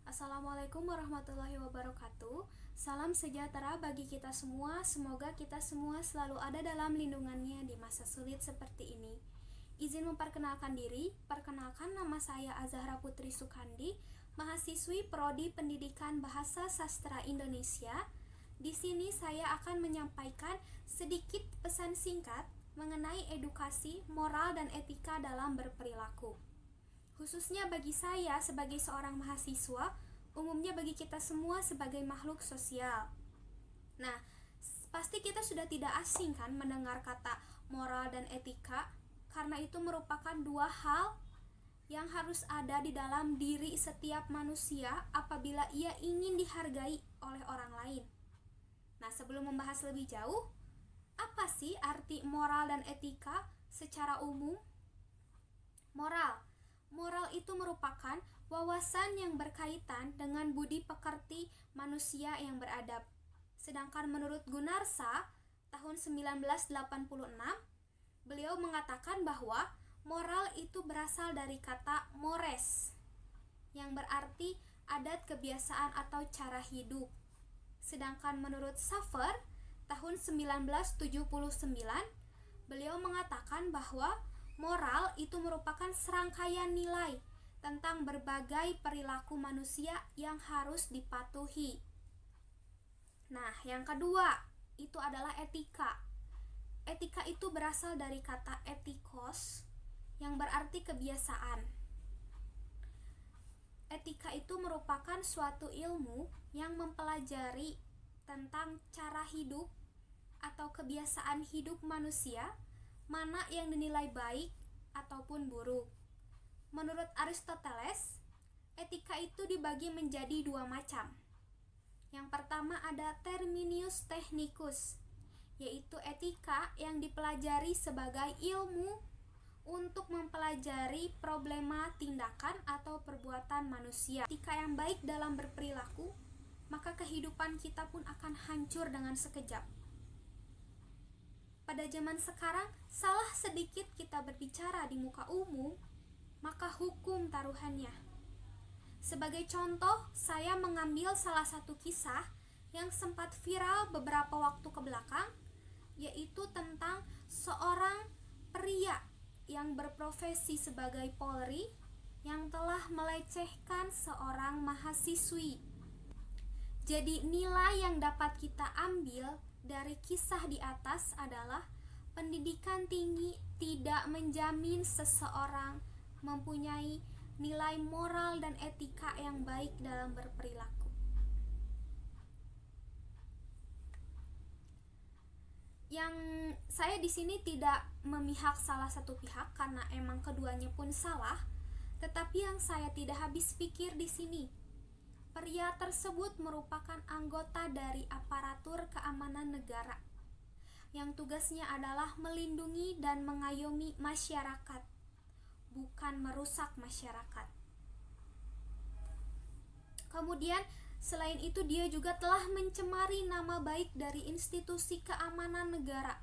Assalamualaikum warahmatullahi wabarakatuh. Salam sejahtera bagi kita semua. Semoga kita semua selalu ada dalam lindungannya di masa sulit seperti ini. Izin memperkenalkan diri. Perkenalkan, nama saya Azahra Putri Sukandi, mahasiswi Prodi Pendidikan Bahasa Sastra Indonesia. Di sini saya akan menyampaikan sedikit pesan singkat mengenai edukasi, moral, dan etika dalam berperilaku. Khususnya bagi saya sebagai seorang mahasiswa, umumnya bagi kita semua sebagai makhluk sosial. Nah, pasti kita sudah tidak asing kan mendengar kata moral dan etika, karena itu merupakan dua hal yang harus ada di dalam diri setiap manusia apabila ia ingin dihargai oleh orang lain. Nah, sebelum membahas lebih jauh, apa sih arti moral dan etika secara umum? Moral itu merupakan wawasan yang berkaitan dengan budi pekerti manusia yang beradab. Sedangkan menurut Gunarsa, tahun 1986, beliau mengatakan bahwa moral itu berasal dari kata mores, yang berarti adat, kebiasaan, atau cara hidup. Sedangkan menurut Safer, tahun 1979, beliau mengatakan bahwa moral itu merupakan serangkaian nilai tentang berbagai perilaku manusia yang harus dipatuhi. Nah, yang kedua itu adalah etika. Etika itu berasal dari kata etikos yang berarti kebiasaan. Etika itu merupakan suatu ilmu yang mempelajari tentang cara hidup atau kebiasaan hidup manusia, mana yang dinilai baik ataupun buruk. Menurut Aristoteles, etika itu dibagi menjadi dua macam. Yang pertama ada terminus technicus, yaitu etika yang dipelajari sebagai ilmu untuk mempelajari problema tindakan atau perbuatan manusia. Etika yang baik dalam berperilaku, maka kehidupan kita pun akan hancur dengan sekejap. Pada zaman sekarang, salah sedikit kita berbicara di muka umum, maka hukum taruhannya. Sebagai contoh, saya mengambil salah satu kisah yang sempat viral beberapa waktu ke belakang, yaitu tentang seorang pria yang berprofesi sebagai Polri yang telah melecehkan seorang mahasiswi. Jadi nilai yang dapat kita ambil dari kisah di atas adalah pendidikan tinggi tidak menjamin seseorang mempunyai nilai moral dan etika yang baik dalam berperilaku. Yang saya di sini tidak memihak salah satu pihak karena emang keduanya pun salah, tetapi yang saya tidak habis pikir di sini, pria tersebut merupakan anggota dari aparatur keamanan negara yang tugasnya adalah melindungi dan mengayomi masyarakat, bukan merusak masyarakat. Kemudian, selain itu dia juga telah mencemari nama baik dari institusi keamanan negara,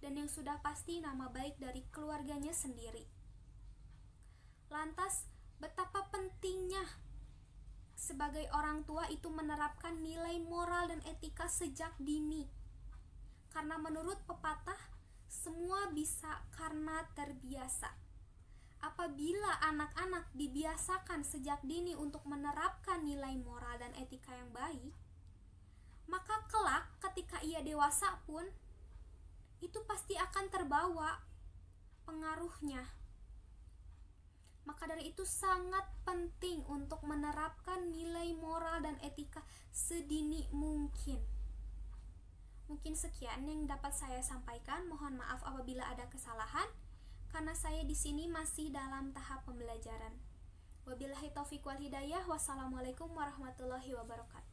dan yang sudah pasti nama baik dari keluarganya sendiri. Lantas, betapa pentingnya sebagai orang tua itu menerapkan nilai moral dan etika sejak dini. Karena menurut pepatah, semua bisa karena terbiasa. Apabila anak-anak dibiasakan sejak dini untuk menerapkan nilai moral dan etika yang baik, maka kelak ketika ia dewasa pun, itu pasti akan terbawa pengaruhnya. Maka dari itu sangat penting untuk menerapkan nilai moral dan etika sedini mungkin. Mungkin sekian yang dapat saya sampaikan. Mohon maaf apabila ada kesalahan, karena saya di sini masih dalam tahap pembelajaran. Wabillahi taufiq wal hidayah. Wassalamualaikum warahmatullahi wabarakatuh.